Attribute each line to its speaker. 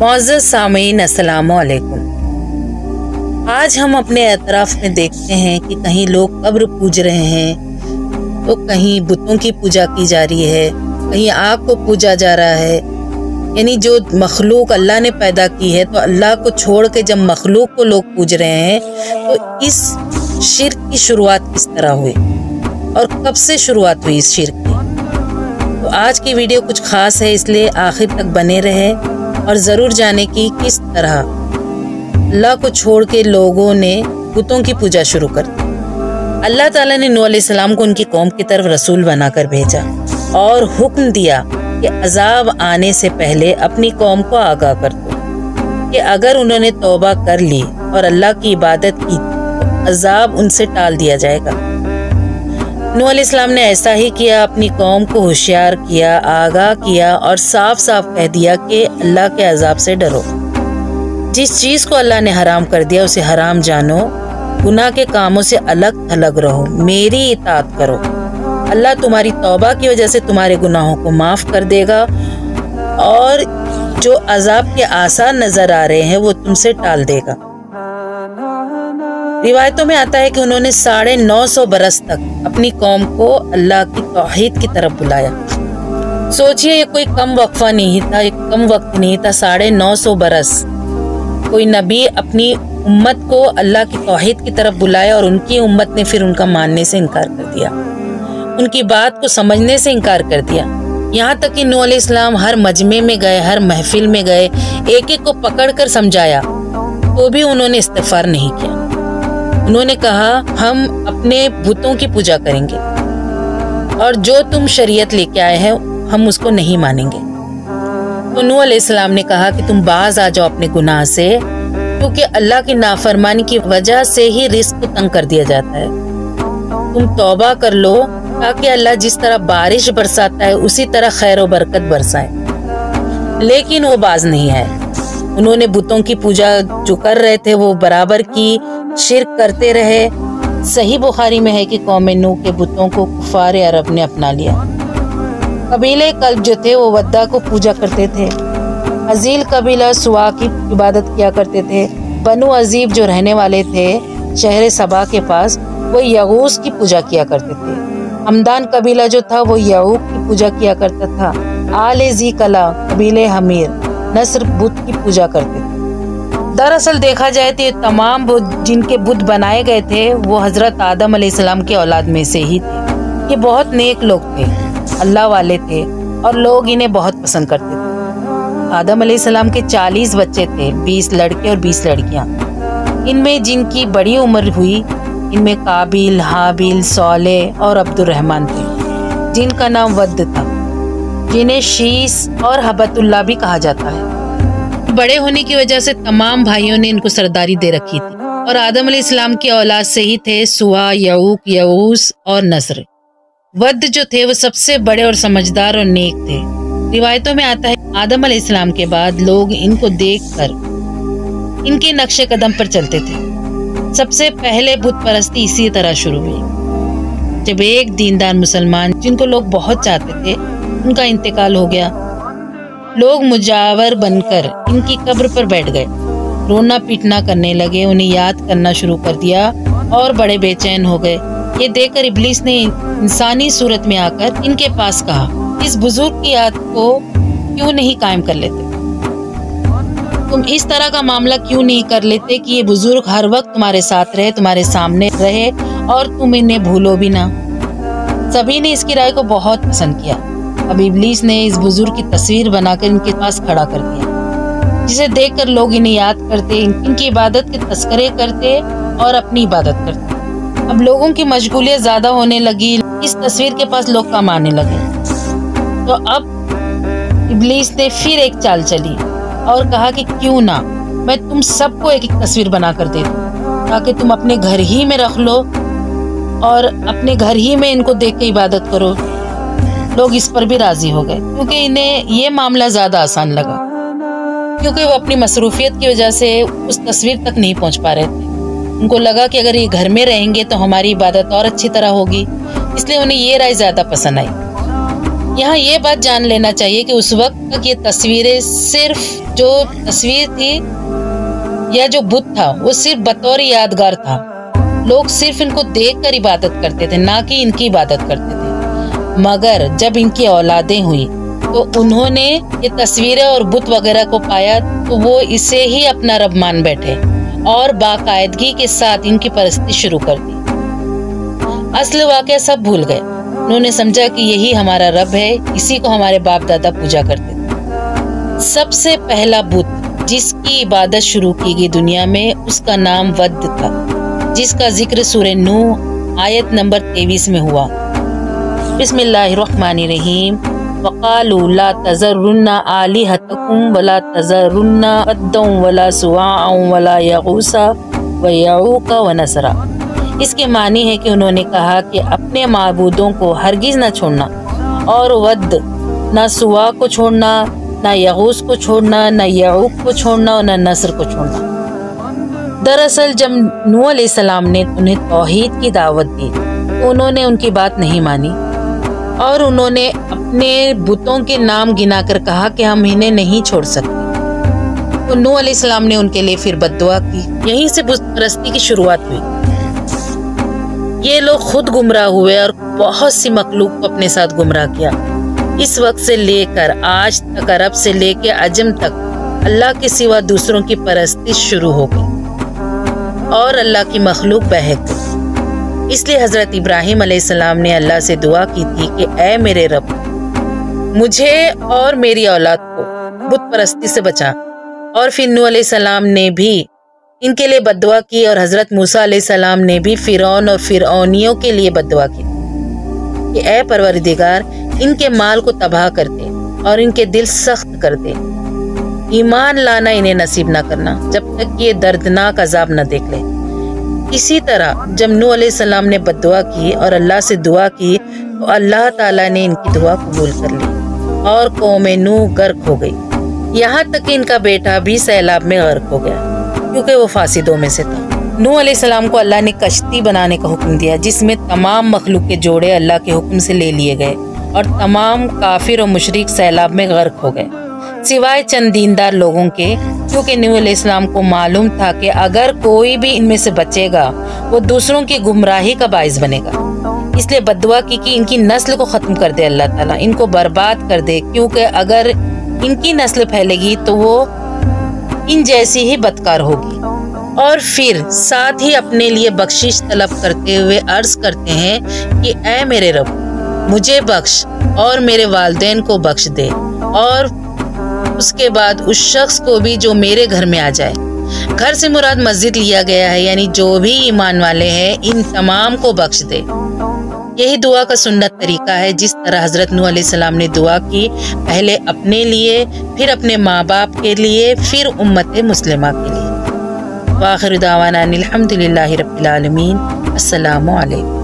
Speaker 1: معزز سامعین السلام علیکم۔ آج ہم اپنے اطراف میں دیکھتے ہیں کہ کہیں لوگ قبر پوج رہے ہیں تو کہیں بتوں کی پوجا کی جا رہی ہے، کہیں آگ کو پوجا جا رہا ہے۔ یعنی جو مخلوق اللہ نے پیدا کی ہے تو اللہ کو چھوڑ کے جب مخلوق کو لوگ پوج رہے ہیں تو اس شرک کی شروعات کس طرح ہوئی اور کب سے شروعات ہوئی اس شرک کی؟ تو آج کی ویڈیو کچھ خاص ہے، اس لیے آخر تک بنے رہے اور ضرور جانے کی کس طرح اللہ کو چھوڑ کے لوگوں نے بتوں کی پوجا شروع کر دی۔ اللہ تعالیٰ نے نوح علیہ السلام کو ان کی قوم کی طرف رسول بنا کر بھیجا اور حکم دیا کہ عذاب آنے سے پہلے اپنی قوم کو آگاہ کر دو کہ اگر انہوں نے توبہ کر لی اور اللہ کی عبادت کی تو عذاب ان سے ٹال دیا جائے گا۔ نوح علیہ السلام نے ایسا ہی کیا، اپنی قوم کو ہوشیار کیا، آگاہ کیا اور صاف صاف کہہ دیا کہ اللہ کے عذاب سے ڈرو۔ جس چیز کو اللہ نے حرام کر دیا اسے حرام جانو، گناہ کے کاموں سے الگ تھلگ رہو، میری اطاعت کرو۔ اللہ تمہاری توبہ کی وجہ سے تمہارے گناہوں کو معاف کر دے گا اور جو عذاب کے آثار نظر آ رہے ہیں وہ تم سے ٹال دے گا۔ روایتوں میں آتا ہے کہ انہوں نے 950 برس تک اپنی قوم کو اللہ کی توحید کی طرف بلایا۔ سوچئے یہ کوئی کم وقفہ نہیں تھا، ایک کم وقت نہیں تھا، 950 برس کوئی نبی اپنی امت کو اللہ کی توحید کی طرف بلایا اور ان کی امت نے پھر ان کا ماننے سے انکار کر دیا، ان کی بات کو سمجھنے سے انکار کر دیا۔ یہاں تک کہ نوح علیہ السلام ہر مجمع میں گئے، ہر محفل میں گئے، ایک ایک کو پکڑ کر سمجھایا تو بھی انہوں نے استغفار نہیں کیا۔ انہوں نے کہا ہم اپنے بتوں کی پوجا کریں گے اور جو تم شریعت لے کے آئے ہیں ہم اس کو نہیں مانیں گے۔ تو نوح علیہ السلام نے کہا کہ تم باز آ جاؤ اپنے گناہ سے، کیونکہ اللہ کی نافرمانی کی وجہ سے ہی رزق کو تنگ کر دیا جاتا ہے۔ تم توبہ کر لو تاکہ اللہ جس طرح بارش برساتا ہے اسی طرح خیر و برکت برسائے۔ لیکن وہ باز نہیں ہے، انہوں نے بتوں کی پوجا جو کر رہے تھے وہ برابر کی، شرک کرتے رہے۔ صحیح بخاری میں ہے کہ قوم نوح کے بتوں کو کفار عرب نے اپنا لیا۔ قبیلہ کلب جو تھے وہ ودہ کو پوجا کرتے تھے، عزیل قبیلہ سوا کی عبادت کیا کرتے تھے، بنو عزیب جو رہنے والے تھے شہر سبا کے پاس وہ یغوث کی پوجا کیا کرتے تھے، ہمدان قبیلہ جو تھا وہ یعوق کی پوجا کیا کرتا تھا، آل ذی کلا قبیلہ حمیر نصر بت کی پوجا کرتے تھے۔ دراصل دیکھا جائے تو یہ تمام بت جن کے بت بنائے گئے تھے وہ حضرت آدم علیہ السلام کے اولاد میں سے ہی تھے۔ یہ بہت نیک لوگ تھے، اللہ والے تھے اور لوگ انہیں بہت پسند کرتے تھے۔ آدم علیہ السلام کے 40 بچے تھے، 20 لڑکے اور 20 لڑکیاں۔ ان میں جن کی بڑی عمر ہوئی ان میں قابیل، حابیل، صالح اور عبد الرحمن تھے جن کا نام ود تھا، جنہیں شیس اور حبت اللہ بھی کہا جاتا ہے۔ بڑے ہونے کی وجہ سے تمام بھائیوں نے ان کو سرداری دے رکھی تھی اور آدم علیہ السلام کی اولاد سے ہی تھے سوا، یعوق، یعوث اور نصر۔ ود جو تھے وہ سب سے بڑے اور سمجھدار اور نیک تھے۔ روایتوں میں آتا ہے آدم علیہ السلام کے بعد لوگ ان کو دیکھ کر ان کے نقش قدم پر چلتے تھے۔ سب سے پہلے بت پرستی اسی طرح شروع ہوئی جب ایک دیندار مسلمان جن کو لوگ بہت چاہتے تھے ان کا انتقال ہو گیا۔ لوگ مجاور بن کر ان کی قبر پر بیٹھ گئے، رونا پیٹنا کرنے لگے، انہیں یاد کرنا شروع کر دیا اور بڑے بے چین ہو گئے۔ یہ دیکھ کر ابلیس نے انسانی صورت میں آ کر ان کے پاس کہا اس بزرگ کی یاد کو کیوں نہیں قائم کر لیتے؟ تم اس طرح کا معاملہ کیوں نہیں کر لیتے کہ یہ بزرگ ہر وقت تمہارے ساتھ رہے، تمہارے سامنے رہے اور تم انہیں بھولو بھی نہ؟ سبھی نے اس کی رائے کو بہت پسند کیا۔ اب ابلیس نے اس بزرگ کی تصویر بنا کر ان کے پاس کھڑا کر دیا، جسے دیکھ کر لوگ انہیں یاد کرتے، ان کی عبادت کے تذکرے کرتے اور اپنی عبادت کرتے۔ اب لوگوں کی مشغولیت زیادہ ہونے لگی، اس تصویر کے پاس لوگ کم آنے لگے۔ تو اب ابلیس نے پھر ایک چال چلی اور کہا کہ کیوں نہ میں تم سب کو ایک ایک تصویر بنا کر دے دوں تاکہ تم اپنے گھر ہی میں رکھ لو اور اپنے گھر ہی میں ان کو دیکھ کے عبادت کرو۔ لوگ اس پر بھی راضی ہو گئے کیونکہ انہیں یہ معاملہ زیادہ آسان لگا، کیونکہ وہ اپنی مصروفیت کی وجہ سے اس تصویر تک نہیں پہنچ پا رہے تھے۔ ان کو لگا کہ اگر یہ گھر میں رہیں گے تو ہماری عبادت اور اچھی طرح ہوگی، اس لیے انہیں یہ رائے زیادہ پسند آئی۔ یہاں یہ بات جان لینا چاہیے کہ اس وقت تک یہ تصویریں صرف جو تصویر تھی یا جو بت تھا وہ صرف بطور یادگار تھا. لوگ صرف ان کو دیکھ کر عبادت کرتے تھے، نہ کہ ان کی عبادت کرتے تھے. مگر جب ان کی اولادیں ہوئی تو انہوں نے یہ تصویریں اور بت وغیرہ کو پایا تو وہ اسے ہی اپنا رب مان بیٹھے اور باقاعدگی کے ساتھ ان کی پرستی شروع کر دی. اصل واقعہ سب بھول گئے. انہوں نے سمجھا کہ یہی ہمارا رب ہے، اسی کو ہمارے باپ دادا پوجا کرتے تھے. سب سے پہلا بت جس کی عبادت شروع کی گئی دنیا میں اس کا نام ود تھا، جس کا ذکر سورہ نوح آیت نمبر 23 میں ہوا. بسم اللہ الرحمن الرحیم. وَقَالُوا لَا تَذَرُنَّ آلِهَتَكُمْ وَلَا تَذَرُنَّ وَدًّا وَلَا سُوَاعًا وَلَا يَغُوثَ وَيَعُوقَ وَنَسْرًا. اس کے معنی ہے کہ انہوں نے کہا کہ اپنے معبودوں کو ہرگز نہ چھوڑنا، اور ود نہ سوا کو چھوڑنا، نہ یغوث کو چھوڑنا، نہ یعوق کو چھوڑنا اور نہ نصر کو چھوڑنا. دراصل جب نوح علیہ السلام نے انہیں توحید کی دعوت دی تو انہوں نے ان کی بات نہیں مانی اور انہوں نے اپنے بتوں کے نام گنا کر کہا کہ ہم انہیں نہیں چھوڑ سکتے. تو نوح علیہ السلام نے ان کے لیے پھر بد دعا کی. یہیں سے بت پرستی کی شروعات ہوئی. یہ لوگ خود گمراہ ہوئے اور بہت سی مخلوق کو اپنے ساتھ گمراہ کیا. اس وقت سے لے کر آج تک عرب سے لے کے عجم تک اللہ کے سوا دوسروں کی پرستی شروع ہو گئی اور اللہ کی مخلوق بہک گئی. اس لیے حضرت ابراہیم علیہ السلام نے اللہ سے دعا کی تھی کہ اے میرے رب، مجھے اور میری اولاد کو بت پرستی سے بچا. اور پھر نوح علیہ السلام نے بھی ان کے لیے بد دعا کی اور حضرت موسیٰ علیہ السلام نے بھی فرعون اور فرعونیوں کے لیے بد دعا کی کہ اے پروردگار، ان کے مال کو تباہ کر دے اور ان کے دل سخت کر دے. ایمان لانا انہیں نصیب نہ کرنا جب تک یہ دردناک عذاب نہ دیکھ لے. اسی طرح جب نوح علیہ السلام نے بد دعا کی اور اللہ سے دعا کی تو اللہ تعالیٰ نے ان کی دعا قبول کر لی اور قوم نوح غرق ہو گئی. یہاں تک کہ ان کا بیٹا بھی سیلاب میں غرق ہو گیا کیونکہ وہ فاسدوں میں سے تھا. نوح علیہ السلام کو اللہ نے کشتی بنانے کا حکم دیا جس میں تمام مخلوق کے جوڑے اللہ کے حکم سے لے لیے گئے اور تمام کافر و مشرک سیلاب میں غرق ہو گئے سوائے چند دیندار لوگوں کے، کیونکہ نوح علیہ السلام کو معلوم تھا کہ اگر کوئی بھی ان میں سے بچے گا وہ دوسروں کی گمراہی کا باعث بنے گا. اس لیے بد دعا کی کہ ان کی نسل کو ختم کر دے اللہ تعالیٰ، ان کو برباد کر دے، کیونکہ اگر ان کی نسل پھیلے گی تو وہ ان جیسی ہی بدکار ہوگی. اور پھر ساتھ ہی اپنے لیے بخشش طلب کرتے ہوئے عرض کرتے ہیں کہ اے میرے رب، مجھے بخش اور میرے والدین کو بخش دے، اور اس کے بعد اس شخص کو بھی جو میرے گھر میں آ جائے. گھر سے مراد مسجد لیا گیا ہے، یعنی جو بھی ایمان والے ہیں ان تمام کو بخش دے. یہی دعا کا سنت طریقہ ہے جس طرح حضرت نوح علیہ السلام نے دعا کی، پہلے اپنے لیے، پھر اپنے ماں باپ کے لیے، پھر امت مسلمہ کے لیے. وآخر دعوانا الحمدللہ رب العالمین. السلام علیکم.